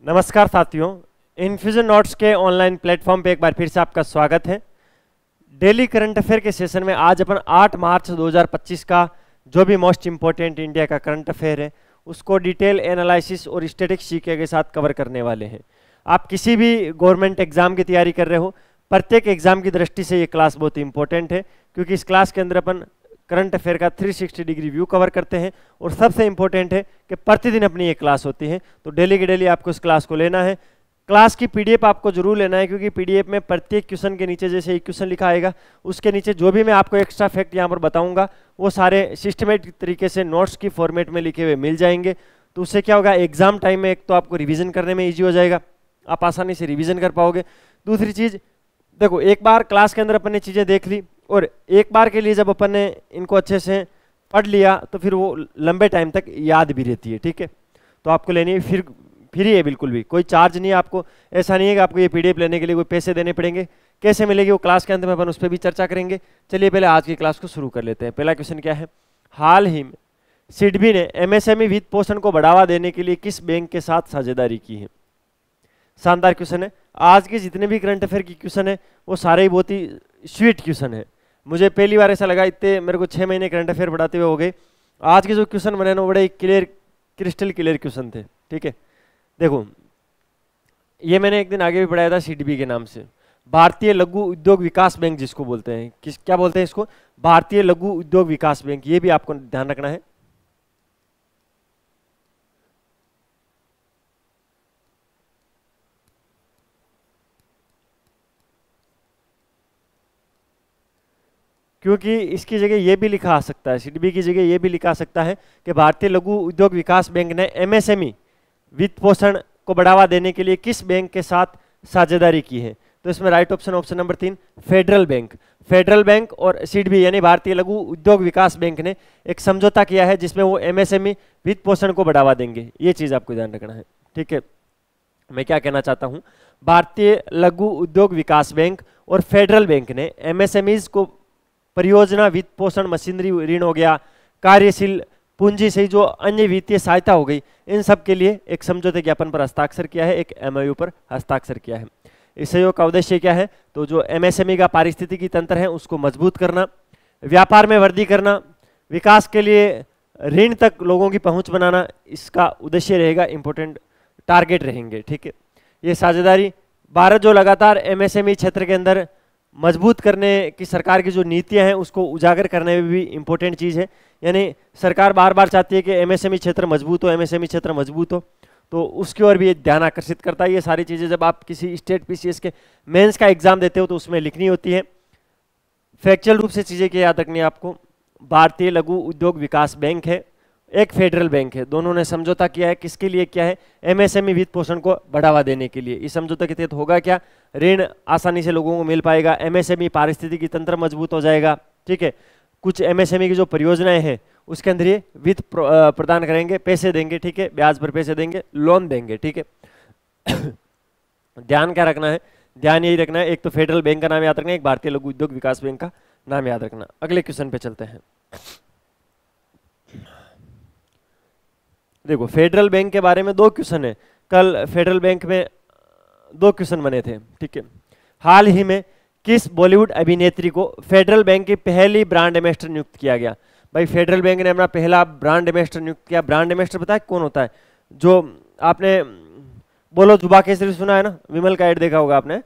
नमस्कार साथियों, infusion notes के ऑनलाइन प्लेटफॉर्म पे एक बार फिर से आपका स्वागत है। डेली करंट अफेयर के सेशन में आज अपन 8 मार्च 2025 का जो भी मोस्ट इंपॉर्टेंट इंडिया का करंट अफेयर है उसको डिटेल एनालिसिस और स्टैटिक्स जीके के साथ कवर करने वाले हैं। आप किसी भी गवर्नमेंट एग्जाम की तैयारी कर रहे हो, प्रत्येक एग्जाम की दृष्टि से ये क्लास बहुत इंपॉर्टेंट है, क्योंकि इस क्लास के अंदर अपन करंट अफेयर का 360 डिग्री व्यू कवर करते हैं। और सबसे इंपॉर्टेंट है कि प्रतिदिन अपनी ये क्लास होती है, तो डेली की डेली आपको इस क्लास को लेना है। क्लास की पीडीएफ आपको जरूर लेना है, क्योंकि पीडीएफ में प्रत्येक क्वेश्चन के नीचे जैसे एक क्वेश्चन लिखा आएगा, उसके नीचे जो भी मैं आपको एक्स्ट्रा फैक्ट यहाँ पर बताऊंगा वो सारे सिस्टमेटिक तरीके से नोट्स की फॉर्मेट में लिखे हुए मिल जाएंगे। तो उससे क्या होगा, एग्जाम टाइम में एक तो आपको रिविजन करने में ईजी हो जाएगा, आप आसानी से रिविजन कर पाओगे। दूसरी चीज देखो, एक बार क्लास के अंदर अपन ने चीजें देख ली और एक बार के लिए जब अपन ने इनको अच्छे से पढ़ लिया तो फिर वो लंबे टाइम तक याद भी रहती है। ठीक है, तो आपको लेनी है, फिर फ्री है, बिल्कुल भी कोई चार्ज नहीं है आपको। ऐसा नहीं है कि आपको ये पीडीएफ लेने के लिए कोई पैसे देने पड़ेंगे। कैसे मिलेगी वो क्लास के अंत में अपन उस पर भी चर्चा करेंगे। चलिए पहले आज की क्लास को शुरू कर लेते हैं। पहला क्वेश्चन क्या है, हाल ही में सिडबी ने एमएसएमई वित्त पोषण को बढ़ावा देने के लिए किस बैंक के साथ साझेदारी की है। शानदार क्वेश्चन है। आज के जितने भी करंट अफेयर की क्वेश्चन है वो सारे ही बहुत ही स्वीट क्वेश्चन है। मुझे पहली बार ऐसा लगा, इतने मेरे को 6 महीने करंट अफेयर पढ़ाते हुए हो गए, आज के जो क्वेश्चन बने ना बड़े क्लियर, क्रिस्टल क्लियर क्वेश्चन थे। ठीक है, देखो ये मैंने एक दिन आगे भी पढ़ाया था सीडबी के नाम से, भारतीय लघु उद्योग विकास बैंक जिसको बोलते हैं। क्या बोलते हैं इसको? भारतीय लघु उद्योग विकास बैंक। ये भी आपको ध्यान रखना है। क्योंकि इसकी जगह ये भी लिखा आ सकता है, सीडबी की जगह ये भी लिखा आ सकता है कि भारतीय लघु उद्योग विकास बैंक ने एमएसएमई वित्त पोषण को बढ़ावा देने के लिए किस बैंक के साथ साझेदारी की है। तो इसमें right option, option number 3, federal bank. Federal bank और सीडबी यानी भारतीय लघु उद्योग विकास बैंक ने एक समझौता किया है जिसमें वो एमएसएमई वित्त पोषण को बढ़ावा देंगे। ये चीज आपको ध्यान रखना है। ठीक है, मैं क्या कहना चाहता हूं, भारतीय लघु उद्योग विकास बैंक और फेडरल बैंक ने एमएसएमईज को परियोजना वित्त पोषण, मशीनरी ऋण हो गया, कार्यशील पूंजी से जो अन्य वित्तीय सहायता हो गई, इन सब के लिए एक समझौते ज्ञापन पर हस्ताक्षर किया है, एक एमओयू पर हस्ताक्षर किया है। इस सहयोग का उद्देश्य क्या है, तो जो एमएसएमई का पारिस्थितिकी तंत्र है उसको मजबूत करना, व्यापार में वृद्धि करना, विकास के लिए ऋण तक लोगों की पहुंच बनाना, इसका उद्देश्य रहेगा, इंपॉर्टेंट टारगेट रहेंगे। ठीक है, ये साझेदारी भारत जो लगातार एमएसएमई क्षेत्र के अंदर मजबूत करने की सरकार की जो नीतियां हैं उसको उजागर करने में भी इंपॉर्टेंट चीज़ है। यानी सरकार बार बार चाहती है कि एमएसएमई क्षेत्र मजबूत हो, एमएसएमई क्षेत्र मजबूत हो, तो उसकी ओर भी ये ध्यान आकर्षित करता है। ये सारी चीज़ें जब आप किसी स्टेट पीसीएस के मेंस का एग्जाम देते हो तो उसमें लिखनी होती है। फैक्चुअल रूप से चीज़ें क्या याद रखनी है आपको, भारतीय लघु उद्योग विकास बैंक है, एक फेडरल बैंक है, दोनों ने समझौता किया है। किसके लिए किया है? एमएसएमई वित्त पोषण को बढ़ावा देने के लिए। इस समझौते के तहत होगा क्या, ऋण आसानी से लोगों को मिल पाएगा, एमएसएमई पारिस्थितिकी तंत्र मजबूत हो जाएगा। ठीक है, कुछ एमएसएमई की जो परियोजनाएं हैं उसके अंदर ये वित्त प्रदान करेंगे, पैसे देंगे। ठीक है, ब्याज पर पैसे देंगे, लोन देंगे। ठीक है ध्यान क्या रखना है, ध्यान यही रखना है, एक तो फेडरल बैंक का नाम याद रखना है, एक भारतीय लघु उद्योग विकास बैंक का नाम याद रखना। अगले क्वेश्चन पे चलते हैं। देखो फेडरल बैंक के बारे में 2 क्वेश्चन है, कल फेडरल बैंक में 2 क्वेश्चन बने थे। ठीक है, हाल ही में किस बॉलीवुड अभिनेत्री को फेडरल बैंक की पहली ब्रांड एम्बेसडर नियुक्त किया गया। भाई फेडरल बैंक ने अपना पहला ब्रांड एम्बेसडर नियुक्त किया। ब्रांड एम्बेसडर पता है कौन होता है? जो आपने बोलो जुबा केसरी सुना है ना, विमल का एड देखा होगा आपने,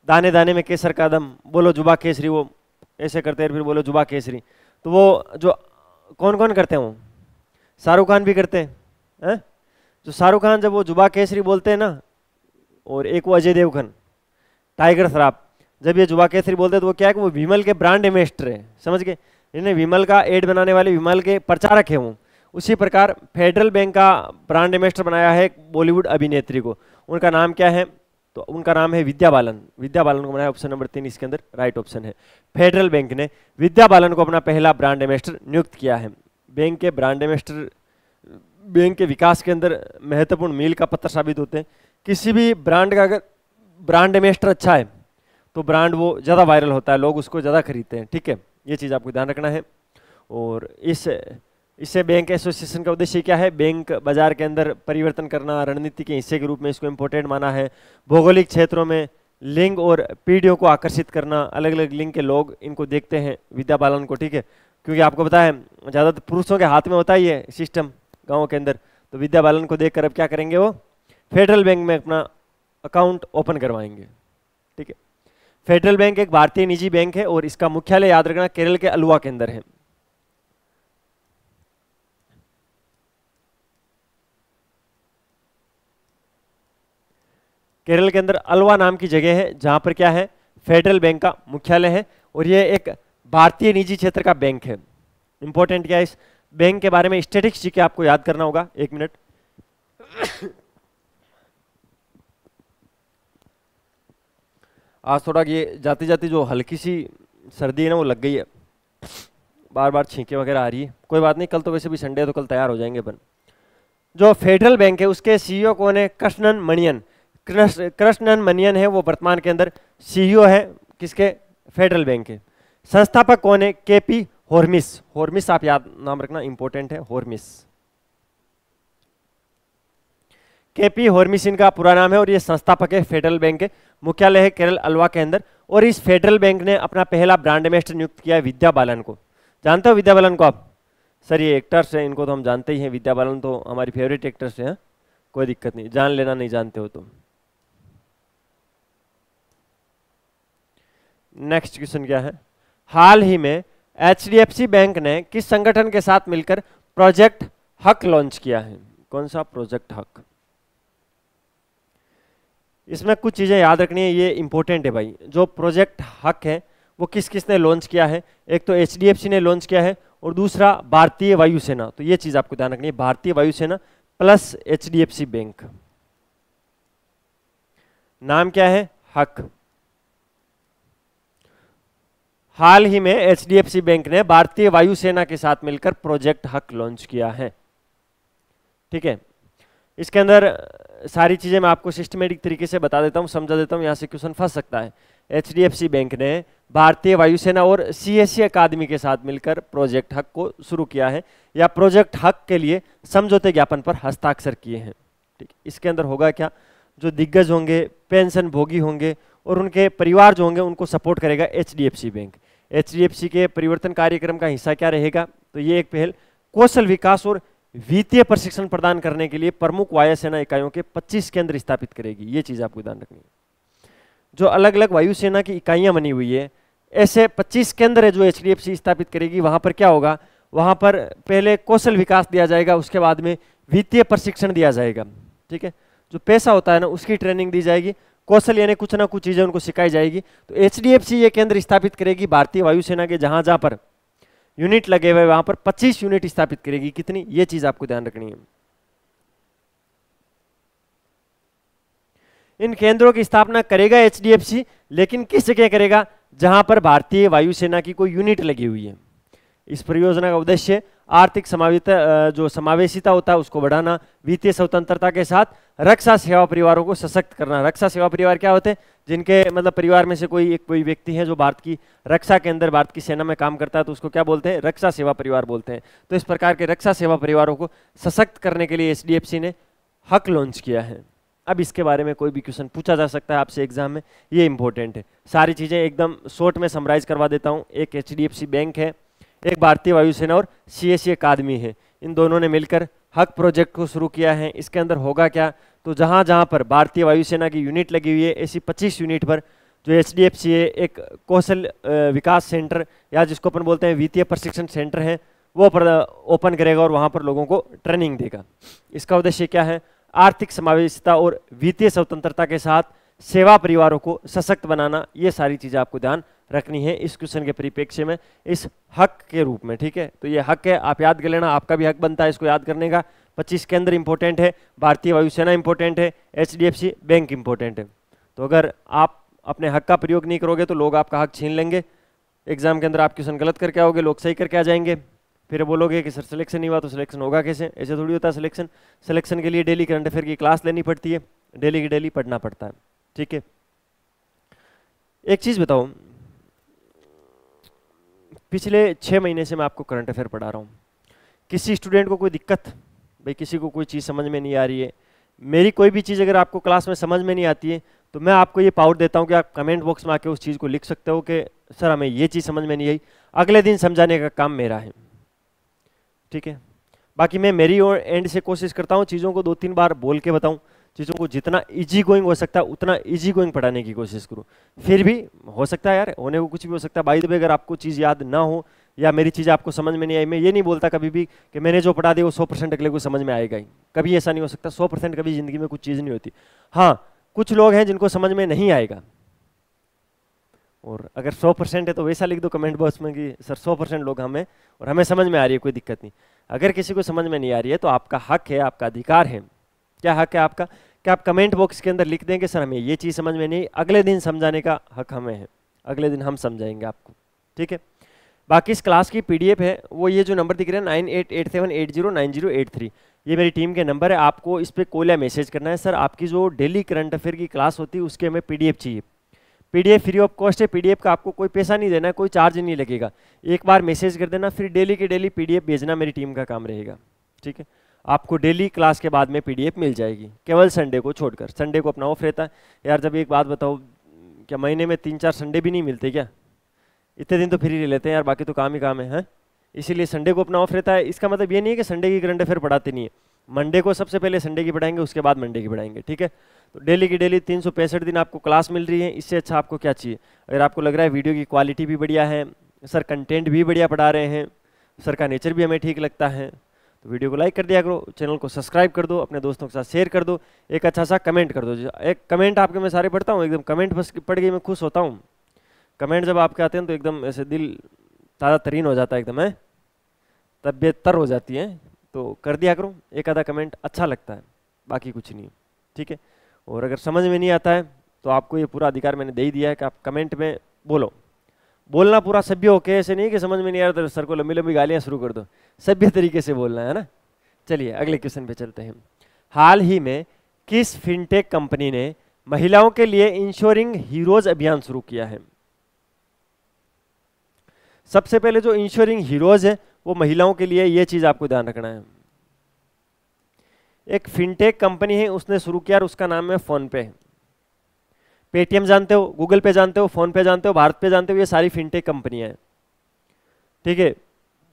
दाने दाने में केसर का दम, बोलो जुबा केसरी, वो ऐसे करते हैं फिर बोलो जुबा केसरी। तो वो जो कौन कौन करते हैं, वो शाहरुख खान भी करते हैं। जो शाहरुख खान जब वो जुबा केसरी बोलते हैं ना, और एक वो अजय देवगन टाइगर श्रॉफ, जब ये जुबा केसरी बोलते हैं तो वो क्या है कि वो विमल के ब्रांड एम्बेसडर है, समझ गए? इन्हें विमल का एड बनाने वाले विमल के प्रचारक हैं वो। उसी प्रकार फेडरल बैंक का ब्रांड एम्बेसडर बनाया है एक बॉलीवुड अभिनेत्री को। उनका नाम क्या है? तो उनका नाम है विद्या बालन। विद्या बालन को बनाया, ऑप्शन नंबर 3 इसके अंदर राइट ऑप्शन है। फेडरल बैंक ने विद्या बालन को अपना पहला ब्रांड एम्बेसडर नियुक्त किया है। बैंक के ब्रांड एम्बेसडर बैंक के विकास के अंदर महत्वपूर्ण मील का पत्थर साबित होते हैं। किसी भी ब्रांड का अगर ब्रांड एम्बेसडर अच्छा है तो ब्रांड वो ज़्यादा वायरल होता है, लोग उसको ज़्यादा खरीदते हैं। ठीक है, ये चीज़ आपको ध्यान रखना है। और इस इससे बैंक एसोसिएशन का उद्देश्य क्या है? बैंक बाजार के अंदर परिवर्तन करना, रणनीति के हिस्से के रूप में इसको इम्पोर्टेंट माना है। भौगोलिक क्षेत्रों में लिंग और पीढ़ियों को आकर्षित करना, अलग अलग लिंग के लोग इनको देखते हैं विद्या बालन को, ठीक है, क्योंकि आपको पता है ज़्यादातर पुरुषों के हाथ में होता ही है सिस्टम गाँव के अंदर। तो विद्या बालन को देखकर अब क्या करेंगे, वो फेडरल बैंक में अपना अकाउंट ओपन करवाएंगे, ठीक है। फेडरल बैंक एक भारतीय निजी बैंक है और इसका मुख्यालय याद रखना केरल के अलवा के अंदर है। केरल के अंदर अलवा नाम की जगह है जहां पर क्या है, फेडरल बैंक का मुख्यालय है और ये एक भारतीय निजी क्षेत्र का बैंक है। इंपॉर्टेंट क्या है इस बैंक के बारे में, स्टैटिस्टिक्स जी के आपको याद करना होगा। एक मिनट। आज थोड़ा ये जाती जाती जो हल्की सी सर्दी है ना वो लग गई है, बार बार छींके वगैरह आ रही है। कोई बात नहीं, कल तो वैसे भी संडे है तो कल तैयार हो जाएंगे अपन। जो फेडरल बैंक है उसके सीईओ कौन है? कृष्णन मणियन। कृष्णन मणियन है वो वर्तमान के अंदर सीईओ है किसके? फेडरल बैंक के। संस्थापक कौन है? केपी होर्मिस। होर्मिस आप याद नाम रखना, इंपॉर्टेंट है, होर्मिस। केपी होर्मिस इनका पूरा नाम है और ये संस्थापक है फेडरल बैंक के। मुख्यालय है केरल अलवा के अंदर। और इस फेडरल बैंक ने अपना पहला ब्रांड एम्बेसडर नियुक्त किया है विद्या बालन को। जानते हो विद्या बालन को आप? सर ये एक्टर्स हैं, इनको तो हम जानते ही हैं। विद्या बालन तो हमारी फेवरेट एक्टर्स हैं, कोई दिक्कत नहीं, जान लेना नहीं जानते हो तो। नेक्स्ट क्वेश्चन क्या है? हाल ही में एचडीएफसी बैंक ने किस संगठन के साथ मिलकर प्रोजेक्ट हक लॉन्च किया है? कौन सा प्रोजेक्ट हक? इसमें कुछ चीजें याद रखनी है, ये इंपॉर्टेंट है भाई। जो प्रोजेक्ट हक है वो किस किस ने लॉन्च किया है? एक तो एचडीएफसी ने लॉन्च किया है और दूसरा भारतीय वायुसेना। तो ये चीज आपको ध्यान रखनी है, भारतीय वायुसेना प्लस एचडीएफसी बैंक। नाम क्या है? हक। हाल ही में एचडीएफसी बैंक ने भारतीय वायुसेना के साथ मिलकर प्रोजेक्ट हक लॉन्च किया है, ठीक है। इसके अंदर सारी चीजें मैं आपको सिस्टमेटिक तरीके से बता देता हूं, समझा देता हूं, यहां से क्वेश्चन फंस सकता है। एचडीएफसी बैंक ने भारतीय वायुसेना और सीएससी अकादमी के साथ मिलकर प्रोजेक्ट हक को शुरू किया है या प्रोजेक्ट हक के लिए समझौते ज्ञापन पर हस्ताक्षर किए हैं, ठीक। इसके अंदर होगा क्या? जो दिग्गज होंगे, पेंशन भोगी होंगे और उनके परिवार जो होंगे उनको सपोर्ट करेगा एचडीएफसी बैंक। एचडीएफसी के परिवर्तन कार्यक्रम का हिस्सा क्या रहेगा? तो ये एक पहल कौशल विकास और वित्तीय प्रशिक्षण प्रदान करने के लिए प्रमुख वायुसेना इकाइयों के 25 केंद्र स्थापित करेगी। ये चीज आपको ध्यान रखनी है। जो अलग अलग वायुसेना की इकाइयां बनी हुई है, ऐसे 25 केंद्र है जो एचडीएफसी स्थापित करेगी। वहां पर क्या होगा? वहां पर पहले कौशल विकास दिया जाएगा, उसके बाद में वित्तीय प्रशिक्षण दिया जाएगा, ठीक है। जो पैसा होता है ना उसकी ट्रेनिंग दी जाएगी, कौशल यानी कुछ ना कुछ चीजें उनको सिखाई जाएगी। तो एचडीएफसी ये केंद्र स्थापित करेगी भारतीय वायुसेना के, जहां जहां पर यूनिट लगे हुए वहां पर 25 यूनिट स्थापित करेगी। कितनी? ये चीज आपको ध्यान रखनी है। इन केंद्रों की स्थापना करेगा एचडीएफसी, लेकिन किस जगह करेगा? जहां पर भारतीय वायुसेना की कोई यूनिट लगी हुई है। इस परियोजना का उद्देश्य आर्थिक जो समावेशिता होता है उसको बढ़ाना, वित्तीय स्वतंत्रता के साथ रक्षा सेवा परिवारों को सशक्त करना। रक्षा सेवा परिवार क्या होते हैं? जिनके मतलब परिवार में से कोई व्यक्ति है जो भारत की रक्षा के अंदर भारत की सेना में काम करता है, तो उसको क्या बोलते हैं? रक्षा सेवा परिवार बोलते हैं। तो इस प्रकार के रक्षा सेवा परिवारों को सशक्त करने के लिए एचडीएफसी ने हक लॉन्च किया है। अब इसके बारे में कोई भी क्वेश्चन पूछा जा सकता है आपसे एग्जाम में, ये इंपॉर्टेंट है। सारी चीजें एकदम शॉर्ट में समराइज करवा देता हूँ। एक एचडीएफसी बैंक है, एक भारतीय वायुसेना और सीएससी अकादमी है, इन दोनों ने मिलकर हक प्रोजेक्ट को शुरू किया है। इसके अंदर होगा क्या? तो जहां जहां पर भारतीय वायुसेना की यूनिट लगी हुई है, ऐसी 25 यूनिट पर जो एचडीएफसी है एक कौशल विकास सेंटर या जिसको अपन बोलते हैं वित्तीय प्रशिक्षण सेंटर है, वो ओपन करेगा और वहां पर लोगों को ट्रेनिंग देगा। इसका उद्देश्य क्या है? आर्थिक समावेशिता और वित्तीय स्वतंत्रता के साथ सेवा परिवारों को सशक्त बनाना। ये सारी चीजें आपको ध्यान रखनी है इस क्वेश्चन के परिप्रेक्ष्य में, इस हक के रूप में, ठीक है। तो ये हक है, आप याद कर लेना, आपका भी हक बनता है इसको याद करने का। 25 केंद्र इंपॉर्टेंट है, भारतीय वायुसेना इंपॉर्टेंट है, एचडीएफसी बैंक इंपॉर्टेंट है। तो अगर आप अपने हक का प्रयोग नहीं करोगे तो लोग आपका हक छीन लेंगे। एग्जाम के अंदर आप क्वेश्चन गलत करके आओगे, लोग सही करके आ जाएंगे, फिर बोलोगे कि सर सिलेक्शन नहीं हुआ। तो सिलेक्शन होगा कैसे? ऐसे थोड़ी होता है सिलेक्शन। सिलेक्शन के लिए डेली करंट अफेयर की क्लास लेनी पड़ती है, डेली की डेली पढ़ना पड़ता है, ठीक है। एक चीज बताओ, पिछले 6 महीने से मैं आपको करंट अफेयर पढ़ा रहा हूँ, किसी स्टूडेंट को कोई दिक्कत, भाई किसी को कोई चीज़ समझ में नहीं आ रही है, मेरी कोई भी चीज़ अगर आपको क्लास में समझ में नहीं आती है तो मैं आपको ये पावर देता हूँ कि आप कमेंट बॉक्स में आके उस चीज़ को लिख सकते हो कि सर हमें ये चीज़ समझ में नहीं आई, अगले दिन समझाने का काम मेरा है, ठीक है। बाकी मैं मेरी और एंड से कोशिश करता हूँ चीज़ों को 2-3 बार बोल के बताऊँ, चीज़ों को जितना इजी गोइंग हो सकता है उतना इजी गोइंग पढ़ाने की कोशिश करूँ। फिर भी हो सकता है यार, होने को कुछ भी हो सकता है। बाय द वे अगर आपको चीज़ याद ना हो या मेरी चीज़ आपको समझ में नहीं आई, मैं ये नहीं बोलता कभी भी कि मैंने जो पढ़ा दिया वो 100% अगले को समझ में आएगा ही, कभी ऐसा नहीं हो सकता। 100% कभी ज़िंदगी में कुछ चीज़ नहीं होती। हाँ, कुछ लोग हैं जिनको समझ में नहीं आएगा, और अगर 100% है तो वैसा लिख दो कमेंट बॉक्स में कि सर 100% लोग हमें और हमें समझ में आ रही है, कोई दिक्कत नहीं। अगर किसी को समझ में नहीं आ रही है तो आपका हक है, आपका अधिकार है। क्या हक है आपका? कि आप कमेंट बॉक्स के अंदर लिख दें कि सर हमें ये चीज़ समझ में नहीं, अगले दिन समझाने का हक हमें है, अगले दिन हम समझाएंगे आपको, ठीक है। बाकी इस क्लास की पीडीएफ है वो ये जो नंबर दिख रहे हैं 9887809083, ये मेरी टीम के नंबर है। आपको इस पर कॉल या मैसेज करना है, सर आपकी जो डेली करंट अफेयर की क्लास होती है उसके हमें पीडीएफ चाहिए। पीडीएफ फ्री ऑफ कॉस्ट है, पीडीएफ का आपको कोई पैसा नहीं देना है, कोई चार्ज नहीं लगेगा। एक बार मैसेज कर देना, फिर डेली की डेली पीडीएफ भेजना मेरी टीम का काम रहेगा, ठीक है। आपको डेली क्लास के बाद में पीडीएफ मिल जाएगी, केवल संडे को छोड़कर। संडे को अपना ऑफ रहता है। यार जब एक बात बताओ, क्या महीने में 3-4 संडे भी नहीं मिलते क्या? इतने दिन तो फ्री ले लेते हैं यार, बाकी तो काम ही काम है, इसीलिए संडे को अपना ऑफ रहता है। इसका मतलब ये नहीं है कि संडे की करंट अफेयर पढ़ाते नहीं है, मंडे को सबसे पहले संडे की पढ़ाएंगे, उसके बाद मंडे की पढ़ाएंगे, ठीक है। तो डेली की डेली 365 दिन आपको क्लास मिल रही है, इससे अच्छा आपको क्या चाहिए? अगर आपको लग रहा है वीडियो की क्वालिटी भी बढ़िया है, सर कंटेंट भी बढ़िया पढ़ा रहे हैं, सर का नेचर भी हमें ठीक लगता है, तो वीडियो को लाइक कर दिया करो, चैनल को सब्सक्राइब कर दो, अपने दोस्तों के साथ शेयर कर दो, एक अच्छा सा कमेंट कर दो। एक कमेंट आपके मैं सारे पढ़ता हूँ, एकदम कमेंट बस पढ़ के मैं खुश होता हूँ। कमेंट जब आपके आते हैं तो एकदम ऐसे दिल ताज़ा तरीन हो जाता है, एकदम है, तबीयत तर हो जाती है। तो कर दिया करो एक आधा कमेंट, अच्छा लगता है, बाकी कुछ नहीं, ठीक है। और अगर समझ में नहीं आता है तो आपको ये पूरा अधिकार मैंने दे ही दिया है कि आप कमेंट में बोलो, बोलना पूरा सभ्य होके, ऐसे नहीं कि समझ में नहीं आ रहा तो सर को लंबी लंबी गालियाँ शुरू कर दो, सभ्य तरीके से बोलना है ना। चलिए अगले क्वेश्चन पे चलते हैं। हाल ही में किस फिनटेक कंपनी ने महिलाओं के लिए इंश्योरिंग हीरोज अभियान शुरू किया है? सबसे पहले जो इंश्योरिंग हीरोज है वो महिलाओं के लिए, ये चीज आपको ध्यान रखना है। एक फिनटेक कंपनी है, उसने शुरू किया और उसका नाम है फोन पे। पेटीएम जानते हो, गूगल पे जानते हो, फोन पे जानते हो, भारत पे जानते हो, ये सारी फिनटेक कंपनियां हैं, ठीक है।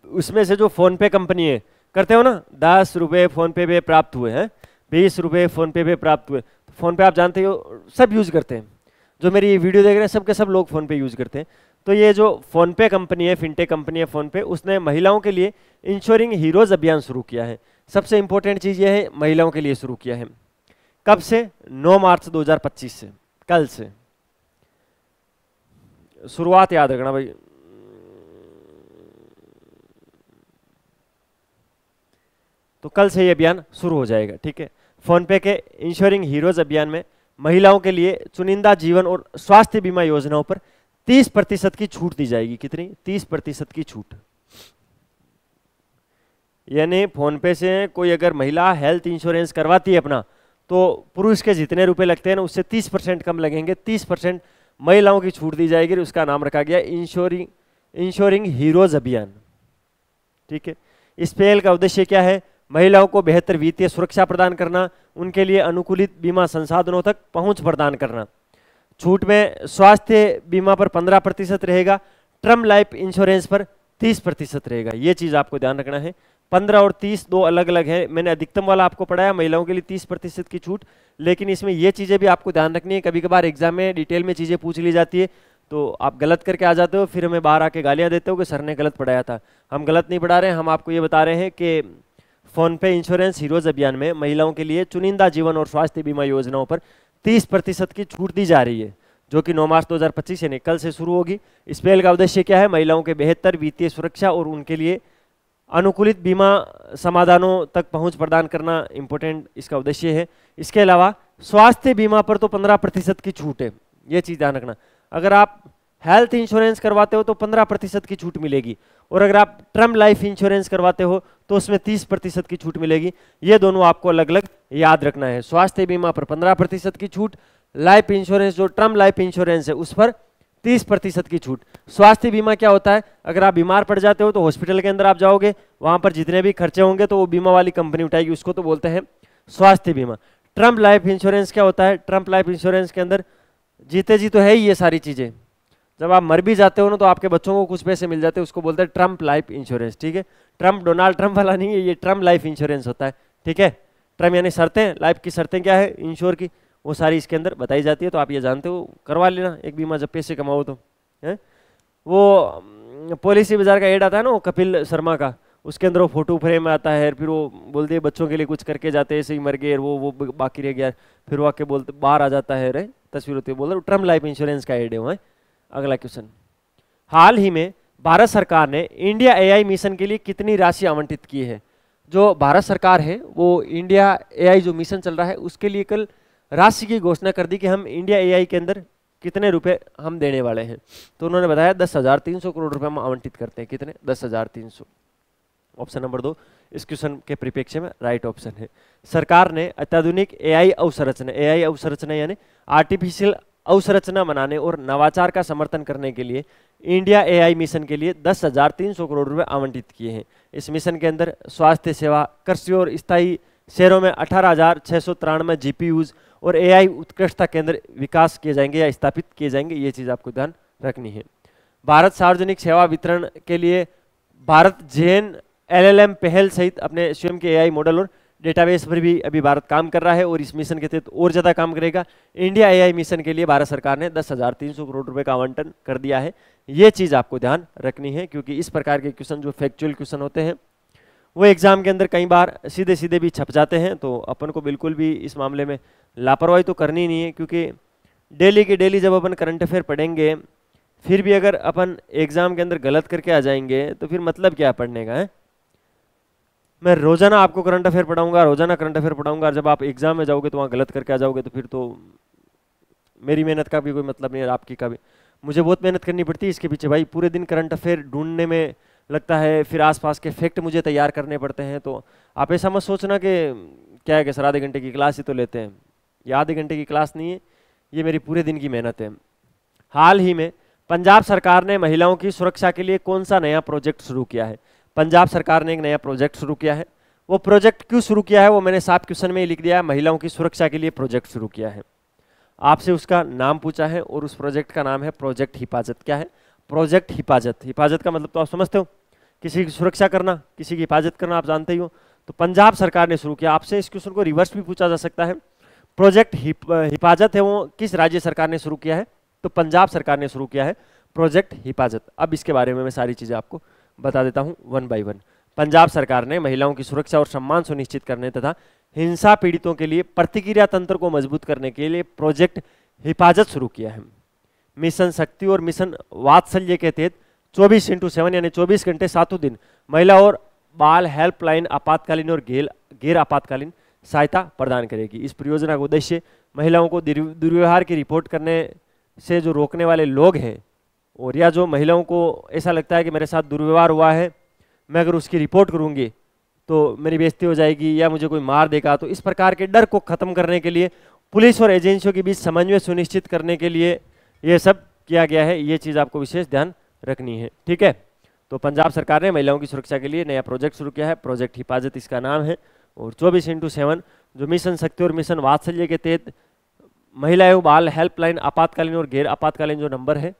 उसमें से जो फोन पे कंपनी है, करते हो ना, 10 रुपये फोन पे पे प्राप्त हुए हैं, 20 रुपये फोन पे पे प्राप्त हुए। फोन पे आप जानते हो सब यूज करते हैं, जो मेरी वीडियो देख रहे हैं सब के सब लोग फोन पे यूज करते हैं। तो ये जो फोन पे कंपनी है, फिनटेक कंपनी है फोन पे, उसने महिलाओं के लिए इंश्योरिंग हीरोज अभियान शुरू किया है। सबसे इंपॉर्टेंट चीज ये है, महिलाओं के लिए शुरू किया है। कब से? 9 मार्च 2025 से, कल से। शुरुआत याद रखना भाई, तो कल से ये अभियान शुरू हो जाएगा, ठीक है। फोन पे के इंश्योरिंग हीरोज अभियान में महिलाओं के लिए चुनिंदा जीवन और स्वास्थ्य बीमा योजनाओं पर 30% की छूट दी जाएगी। कितनी? 30% की छूट। यानी फोन पे से कोई अगर महिला हेल्थ इंश्योरेंस करवाती है अपना, तो पुरुष के जितने रुपए लगते हैं ना उससे 30% कम लगेंगे, 30% महिलाओं की छूट दी जाएगी। उसका नाम रखा गया इंश्योरिंग हीरोज अभियान, ठीक है। इस पहल का उद्देश्य क्या है? महिलाओं को बेहतर वित्तीय सुरक्षा प्रदान करना, उनके लिए अनुकूलित बीमा संसाधनों तक पहुंच प्रदान करना। छूट में स्वास्थ्य बीमा पर 15% रहेगा, टर्म लाइफ इंश्योरेंस पर 30% रहेगा। ये चीज आपको ध्यान रखना है। 15 और 30 दो अलग अलग है। मैंने अधिकतम वाला आपको पढ़ाया, महिलाओं के लिए 30% की छूट, लेकिन इसमें ये चीजें भी आपको ध्यान रखनी है। कभी कभार एग्जाम में डिटेल में चीजें पूछ ली जाती है तो आप गलत करके आ जाते हो, फिर हमें बाहर आके गालियां देते हो कि सर ने गलत पढ़ाया था। हम गलत नहीं पढ़ा रहे हैं, हम आपको ये बता रहे हैं कि फोन पे इंश्योरेंस हीरोज अभियान में महिलाओं के लिए चुनिंदा जीवन और स्वास्थ्य बीमा योजनाओं पर 30% की छूट दी जा रही है, जो कि 9 मार्च 2025 यानी कल से शुरू होगी। इस पहल का उद्देश्य क्या है? महिलाओं के बेहतर वित्तीय सुरक्षा और उनके लिए अनुकूलित बीमा समाधानों तक पहुंच प्रदान करना इंपॉर्टेंट इसका उद्देश्य है। इसके अलावा स्वास्थ्य बीमा पर तो 15% की छूट है, ये चीज ध्यान रखना। अगर आप हेल्थ इंश्योरेंस करवाते हो तो 15% की छूट मिलेगी, और अगर आप टर्म लाइफ इंश्योरेंस करवाते हो तो उसमें 30% की छूट मिलेगी। ये दोनों आपको अलग अलग याद रखना है। स्वास्थ्य बीमा पर 15% की छूट, लाइफ इंश्योरेंस जो टर्म लाइफ इंश्योरेंस है उस पर 30% की छूट। स्वास्थ्य बीमा क्या होता है, अगर आप बीमार पड़ जाते हो तो हॉस्पिटल के अंदर आप जाओगे, वहां पर जितने भी खर्चे होंगे तो वो बीमा वाली कंपनी उठाएगी, उसको तो बोलते हैं स्वास्थ्य बीमा। ट्रम्प लाइफ इंश्योरेंस क्या होता है, ट्रम्प लाइफ इंश्योरेंस के अंदर जीते जी तो है ही ये सारी चीजें, जब आप मर भी जाते हो ना तो आपके बच्चों को कुछ पैसे मिल जाते हैं, उसको बोलते हैं ट्रम्प लाइफ इंश्योरेंस। ठीक है, ट्रम्प डोनाल्ड ट्रम्प वाला नहीं है, ये ट्रम्प लाइफ इंश्योरेंस होता है। ठीक है, ट्रम्प यानी शर्तें, लाइफ की शर्तें क्या है इंश्योर की, वो सारी इसके अंदर बताई जाती है। तो आप ये जानते हो, करवा लेना एक बीमा जब पैसे कमाओ तो है। वो पॉलिसी बाजार का एड आता है ना, वो कपिल शर्मा का, उसके अंदर वो फोटो फ्रेम में आता है, फिर वो बोलते हैं बच्चों के लिए कुछ करके जाते हैं, ऐसे ही मर गए, वो बाकी रह गया, फिर वो आके बोलते बाहर आ जाता है, रे तस्वीर होती है, बोल रहे ट्रम्प लाइफ इंश्योरेंस का एड है वो है। अगला क्वेश्चन, हाल ही में भारत सरकार ने इंडिया एआई मिशन के लिए कितनी राशि आवंटित की है। जो भारत सरकार है वो इंडिया एआई जो मिशन चल रहा है उसके लिए कल राशि की घोषणा कर दी कि हम इंडिया एआई के अंदर कितने रुपए हम देने वाले हैं। तो उन्होंने बताया 10,300 करोड़ रुपए हम आवंटित करते हैं। कितने, 10,300। ऑप्शन नंबर 2 इस क्वेश्चन के परिप्रेक्ष्य में राइट ऑप्शन है। सरकार ने अत्याधुनिक एआई अवसंरचना यानी आर्टिफिशियल अवसंरचना बनाने और नवाचार का समर्थन करने के लिए इंडिया एआई मिशन के लिए 10,300 करोड़ रुपए आवंटित किए हैं। इस मिशन के अंदर स्वास्थ्य सेवा, कृषि और स्थायी शहरों में 18,693 जीपीयूज और एआई उत्कृष्टता केंद्र विकास किए जाएंगे या स्थापित किए जाएंगे, ये चीज आपको ध्यान रखनी है। भारत सार्वजनिक सेवा वितरण के लिए भारत जेन एलएलएम पहल सहित अपने स्वयं के एआई मॉडल और डेटाबेस पर भी अभी भारत काम कर रहा है और इस मिशन के तहत और ज्यादा काम करेगा। इंडिया एआई मिशन के लिए भारत सरकार ने 10,300 करोड़ रुपए का आवंटन कर दिया है। ये चीज आपको ध्यान रखनी है, क्योंकि इस प्रकार के क्वेश्चन जो फैक्चुअल क्वेश्चन होते हैं वो एग्जाम के अंदर कई बार सीधे सीधे भी छप जाते हैं। तो अपन को बिल्कुल भी इस मामले में लापरवाही तो करनी नहीं है, क्योंकि डेली के डेली जब अपन करंट अफेयर पढ़ेंगे फिर भी अगर अपन एग्जाम के अंदर गलत करके आ जाएंगे तो फिर मतलब क्या पढ़ने का है। मैं रोजाना आपको करंट अफेयर पढ़ाऊंगा और जब आप एग्जाम में जाओगे तो वहाँ गलत करके आ जाओगे तो फिर तो मेरी मेहनत का भी कोई मतलब नहीं है, आपकी का भी। मुझे बहुत मेहनत करनी पड़ती है इसके पीछे भाई, पूरे दिन करंट अफेयर ढूंढने में लगता है, फिर आसपास के फैक्ट मुझे तैयार करने पड़ते हैं। तो आप ऐसा मत सोचना कि क्या है कि सर आधे घंटे की क्लास ही तो लेते हैं, ये आधे घंटे की क्लास नहीं है, ये मेरी पूरे दिन की मेहनत है। हाल ही में पंजाब सरकार ने महिलाओं की सुरक्षा के लिए कौन सा नया प्रोजेक्ट शुरू किया है। पंजाब सरकार ने एक नया प्रोजेक्ट शुरू किया है। वो प्रोजेक्ट क्यों शुरू किया है वो मैंने साफ क्वेश्चन में ही लिख दिया है, महिलाओं की सुरक्षा के लिए प्रोजेक्ट शुरू किया है। आपसे उसका नाम पूछा है और उस प्रोजेक्ट का नाम है प्रोजेक्ट हिफाजत। क्या है, प्रोजेक्ट हिफाजत। हिफाजत का मतलब तो आप समझते हो, किसी की सुरक्षा करना, किसी की हिफाजत करना, आप जानते ही हो। तो पंजाब सरकार ने शुरू किया। आपसे इस क्वेश्चन को रिवर्स भी पूछा जा सकता है, प्रोजेक्ट हिफाजत है वो किस राज्य सरकार ने शुरू किया है, तो पंजाब सरकार ने शुरू किया है प्रोजेक्ट हिफाजत। अब इसके बारे में मैं सारी चीजें आपको बता देता हूं वन बाय वन। पंजाब सरकार ने महिलाओं की सुरक्षा और सम्मान सुनिश्चित करने तथा हिंसा पीड़ितों के लिए प्रतिक्रिया तंत्र को मजबूत करने के लिए प्रोजेक्ट हिफाजत शुरू किया है। मिशन शक्ति और मिशन वात्सल्य के तहत 24x7 यानी 24 घंटे 7 दिन महिला और बाल हेल्पलाइन आपातकालीन और गैर आपातकालीन सहायता प्रदान करेगी। इस परियोजना का उद्देश्य महिलाओं को दुर्व्यवहार की रिपोर्ट करने से जो रोकने वाले लोग हैं, और या जो महिलाओं को ऐसा लगता है कि मेरे साथ दुर्व्यवहार हुआ है, मैं अगर उसकी रिपोर्ट करूंगी तो मेरी बेइज्जती हो जाएगी या मुझे कोई मार देगा, तो इस प्रकार के डर को खत्म करने के लिए पुलिस और एजेंसियों के बीच समन्वय सुनिश्चित करने के लिए ये सब किया गया है। ये चीज़ आपको विशेष ध्यान रखनी है, ठीक है। तो पंजाब सरकार ने महिलाओं की सुरक्षा के लिए नया प्रोजेक्ट शुरू किया है, प्रोजेक्ट हिफाजत इसका नाम है। और 24x7 जो मिशन शक्ति और मिशन वात्सल्य के तहत महिला एवं बाल हेल्पलाइन आपातकालीन और गैर आपातकालीन जो नंबर है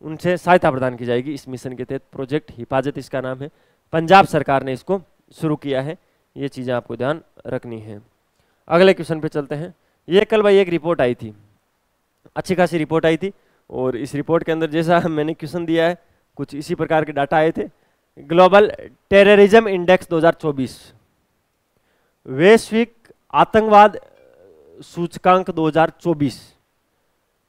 उनसे सहायता प्रदान की जाएगी। इस मिशन के तहत प्रोजेक्ट हिफाजत इसका नाम है, पंजाब सरकार ने इसको शुरू किया है। ये चीज़ें आपको ध्यान रखनी है। अगले क्वेश्चन पे चलते हैं। ये कल भाई एक रिपोर्ट आई थी, अच्छी खासी रिपोर्ट आई थी, और इस रिपोर्ट के अंदर जैसा मैंने क्वेश्चन दिया है कुछ इसी प्रकार के डाटा आए थे। ग्लोबल टेररिज्म इंडेक्स 2024, वैश्विक आतंकवाद सूचकांक 2024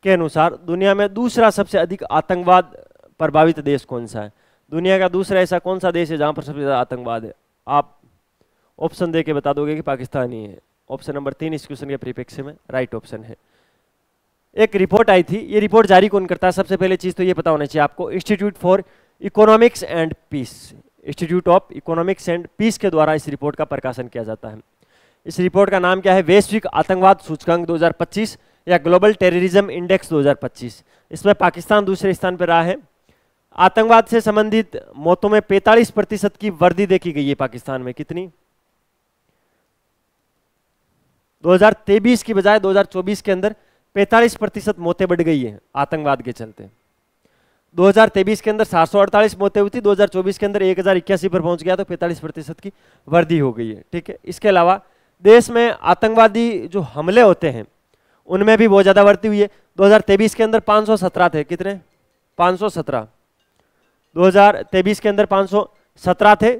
के अनुसार दुनिया में दूसरा सबसे अधिक आतंकवाद प्रभावित देश कौन सा है। दुनिया का दूसरा ऐसा कौन सा देश है जहां पर सबसे ज्यादा आतंकवाद है। आप ऑप्शन दे के बता दोगे कि पाकिस्तान ही है। ऑप्शन नंबर 3 इस क्वेश्चन के परिप्रेक्ष्य में राइट ऑप्शन है। एक रिपोर्ट आई थी, ये रिपोर्ट जारी कौन करता है, सबसे पहले चीज तो ये पता होना चाहिए आपको, institute for economics and peace, institute of economics and peace के द्वारा इस रिपोर्ट का प्रकाशन किया जाता है। इस रिपोर्ट का नाम क्या है, वैश्विक आतंकवाद सूचकांक 2025, या ग्लोबल टेररिज्म इंडेक्स 2025, इसमें पाकिस्तान दूसरे स्थान पर रहा है। आतंकवाद से संबंधित मौतों में 45% की वृद्धि देखी गई है पाकिस्तान में। कितनी? 2023 की बजाय 2024 के अंदर 45% मौतें बढ़ गई है आतंकवाद के चलते। 2023 के अंदर 748 मौतें हुई थी, 2024 के अंदर 1081 पर पहुंच गया, तो 45% की वृद्धि हो गई है। ठीक है, इसके अलावा देश में आतंकवादी जो हमले होते हैं उनमें भी बहुत ज्यादा वृद्धि हुई है। 2023 के अंदर 517 थे। कितने? 517। 2023 के अंदर 517 थे,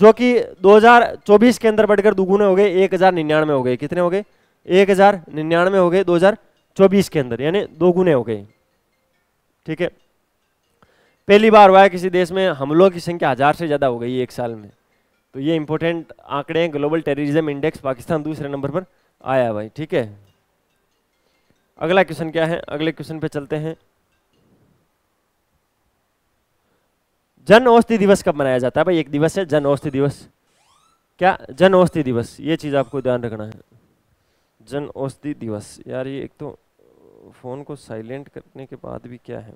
जो कि 2024 के अंदर बढ़कर दुगुने हो गए, 1099 हो गए। कितने हो गए? 1099 हो गए 2024 के अंदर, यानी दो गुने हो गए। ठीक है, पहली बार हुआ है किसी देश में हमलों की संख्या 1000 से ज्यादा हो गई एक साल में। तो ये इंपॉर्टेंट आंकड़े हैं। ग्लोबल टेररिज्म इंडेक्स पाकिस्तान दूसरे नंबर पर आया भाई। ठीक है, अगला क्वेश्चन क्या है? अगले क्वेश्चन पे चलते हैं। जन औषधि दिवस कब मनाया जाता है? भाई एक दिवस है जन औषधि दिवस। क्या? जन औषधि दिवस, ये चीज आपको ध्यान रखना है। जन औषधि दिवस। यार ये एक तो फोन को साइलेंट करने के बाद भी क्या है,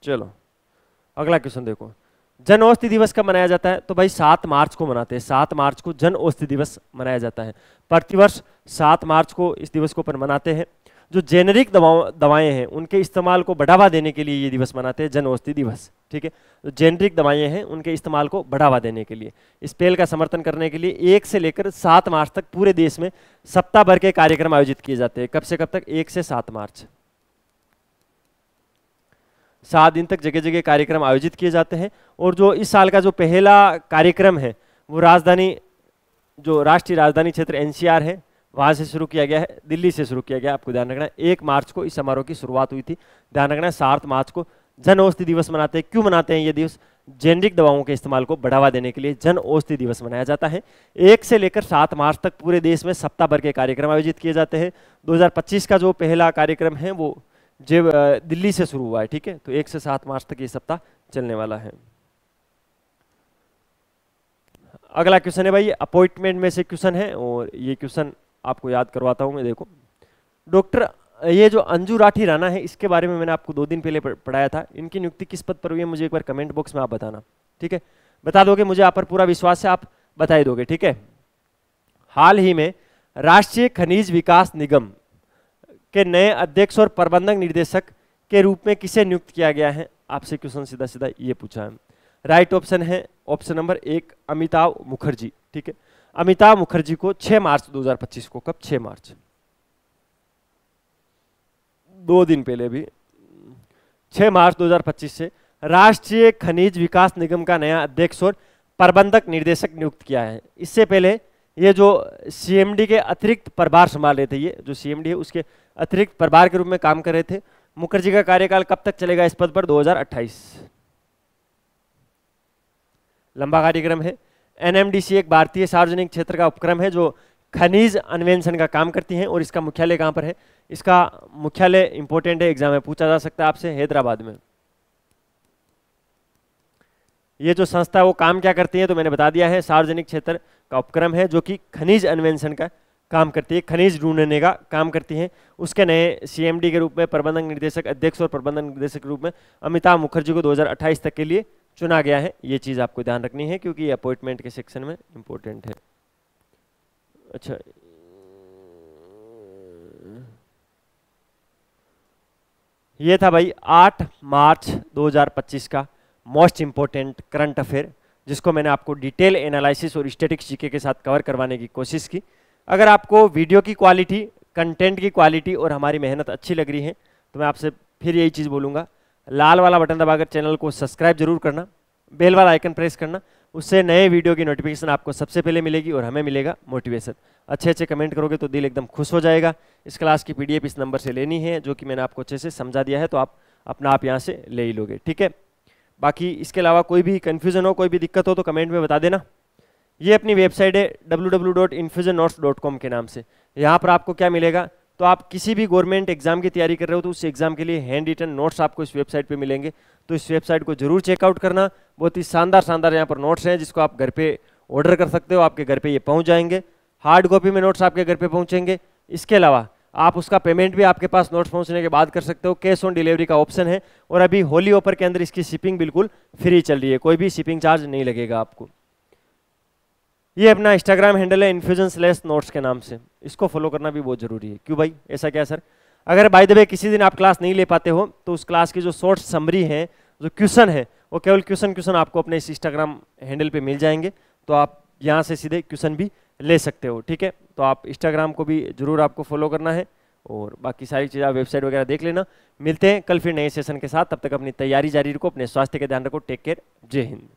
चलो अगला क्वेश्चन देखो। जन औषधि दिवस कब मनाया जाता है? तो भाई 7 मार्च को मनाते हैं। 7 मार्च को जन औषधि दिवस मनाया जाता है। प्रतिवर्ष 7 मार्च को इस दिवस को अपन मनाते हैं। जो जेनेरिक दवाएं हैं उनके इस्तेमाल को बढ़ावा देने के लिए ये दिवस मनाते हैं, जन औषधि दिवस। ठीक है, तो जेनेरिक दवाएं हैं उनके इस्तेमाल को बढ़ावा देने के लिए, इस पहल का समर्थन करने के लिए 1 से लेकर 7 मार्च तक पूरे देश में सप्ताह भर के कार्यक्रम आयोजित किए जाते हैं। कब से कब तक? 1 से 7 मार्च। 7 दिन तक जगह जगह कार्यक्रम आयोजित किए जाते हैं। और जो इस साल का जो पहला कार्यक्रम है वो राष्ट्रीय राजधानी क्षेत्र एनसीआर है, वहां से शुरू किया गया है, दिल्ली से शुरू किया गया। आपको ध्यान रखना है 1 मार्च को इस समारोह की शुरुआत हुई थी। ध्यान रखना है 7 मार्च को जन औषधि दिवस मनाते हैं। क्यों मनाते हैं ये दिवस? जेनेरिक दवाओं के इस्तेमाल को बढ़ावा देने के लिए जन औषधि दिवस मनाया जाता है। 1 से लेकर 7 मार्च तक पूरे देश में सप्ताह भर के कार्यक्रम आयोजित किए जाते हैं। 2025 का जो पहला कार्यक्रम है वो दिल्ली से शुरू हुआ है। ठीक है, तो 1 से 7 मार्च तक ये सप्ताह चलने वाला है। अगला क्वेश्चन है भाई अपॉइंटमेंट में से क्वेश्चन है, और ये क्वेश्चन आपको याद करवाता हूं मैं। देखो डॉक्टर, ये जो अंजू राठी राणा है इसके बारे में मैंने आपको 2 दिन पहले पढ़ाया था। इनकी नियुक्ति किस पद पर हुई है मुझे एक बार कमेंट बॉक्स में आप बताना। ठीक है, बता दोगे, मुझे आप पर पूरा विश्वास है, आप बता ही दोगे। ठीक है, हाल ही में राष्ट्रीय खनिज विकास निगम के नए अध्यक्ष और प्रबंधक निर्देशक के रूप में किसे नियुक्त किया गया है? आपसे क्वेश्चन सीधा सीधा ये पूछा है। राइट ऑप्शन है ऑप्शन नंबर 1 अमिताभ मुखर्जी। ठीक है, अमिताभ मुखर्जी को 6 मार्च 2025 को, कब? 6 मार्च, 2 दिन पहले भी, 6 मार्च 2025 से राष्ट्रीय खनिज विकास निगम का नया अध्यक्ष और प्रबंधक निर्देशक नियुक्त किया है। इससे पहले ये जो सीएमडी के अतिरिक्त प्रभार संभाल रहे थे, ये जो सीएमडी है उसके अतिरिक्त प्रभार के रूप में काम कर रहे थे। मुखर्जी का कार्यकाल कब तक चलेगा इस पद पर? 2028। लंबा कार्यक्रम है। एनएमडीसी एक भारतीय सार्वजनिक क्षेत्र का उपक्रम है जो खनिज अन्वेषण का काम करती है, और इसका मुख्यालय कहां पर है? इसका मुख्यालय इंपॉर्टेंट है, एग्जाम में पूछा जा सकता है आपसे, हैदराबाद में। ये जो संस्था है वो काम क्या करती है? तो मैंने बता दिया है, सार्वजनिक क्षेत्र का उपक्रम है जो कि खनिज अन्वेषण का काम करती है, खनिज ढूंढने का काम करती है। उसके नए सीएमडी के रूप में प्रबंधक निर्देशक, अध्यक्ष और प्रबंधक निर्देशक के रूप में अमिताभ मुखर्जी को 2028 तक के लिए चुना गया है। ये चीज आपको ध्यान रखनी है क्योंकि ये अपॉइंटमेंट के सेक्शन में इंपॉर्टेंट है। अच्छा, ये था भाई 8 मार्च 2025 का मोस्ट इंपॉर्टेंट करंट अफेयर, जिसको मैंने आपको डिटेल एनालिसिस और स्टैटिक्स जीके के साथ कवर करवाने की कोशिश की। अगर आपको वीडियो की क्वालिटी, कंटेंट की क्वालिटी और हमारी मेहनत अच्छी लग रही है तो मैं आपसे फिर यही चीज़ बोलूँगा, लाल वाला बटन दबाकर चैनल को सब्सक्राइब जरूर करना, बेल वाला आइकन प्रेस करना, उससे नए वीडियो की नोटिफिकेशन आपको सबसे पहले मिलेगी और हमें मिलेगा मोटिवेशन। अच्छे अच्छे कमेंट करोगे तो दिल एकदम खुश हो जाएगा। इस क्लास की पीडीएफ इस नंबर से लेनी है जो कि मैंने आपको अच्छे से समझा दिया है, तो आप अपना आप यहाँ से ले ही लोगे। ठीक है, बाकी इसके अलावा कोई भी कन्फ्यूजन हो, कोई भी दिक्कत हो तो कमेंट में बता देना। ये अपनी वेबसाइट है www.infusionnotes.com के नाम से। यहाँ पर आपको क्या मिलेगा? तो आप किसी भी गवर्नमेंट एग्जाम की तैयारी कर रहे हो तो उस एग्जाम के लिए हैंड रिटन नोट्स आपको इस वेबसाइट पे मिलेंगे, तो इस वेबसाइट को जरूर चेकआउट करना। बहुत ही शानदार शानदार यहाँ पर नोट्स हैं जिसको आप घर पे ऑर्डर कर सकते हो, आपके घर पे ये पहुँच जाएंगे। हार्ड कॉपी में नोट्स आपके घर पे पहुँचेंगे। इसके अलावा आप उसका पेमेंट भी आपके पास नोट्स पहुंचने के बाद कर सकते हो, कैश ऑन डिलीवरी का ऑप्शन है। और अभी होली ऑफर के अंदर इसकी शिपिंग बिल्कुल फ्री चल रही है, कोई भी शिपिंग चार्ज नहीं लगेगा आपको। ये अपना इंस्टाग्राम हैंडल है infusion/notes के नाम से, इसको फॉलो करना भी बहुत जरूरी है। क्यों भाई, ऐसा क्या सर? अगर बाय द वे किसी दिन आप क्लास नहीं ले पाते हो तो उस क्लास की जो शॉर्ट समरी है, जो क्वेश्चन है, वो केवल क्वेश्चन आपको अपने इस इंस्टाग्राम हैंडल पे मिल जाएंगे, तो आप यहाँ से सीधे क्वेश्चन भी ले सकते हो। ठीक है, तो आप इंस्टाग्राम को भी जरूर आपको फॉलो करना है और बाकी सारी चीज़ें आप वेबसाइट वगैरह देख लेना। मिलते हैं कल फिर नए सेशन के साथ, तब तक अपनी तैयारी जारी रखो, अपने स्वास्थ्य का ध्यान रखो। टेक केयर, जय हिंद।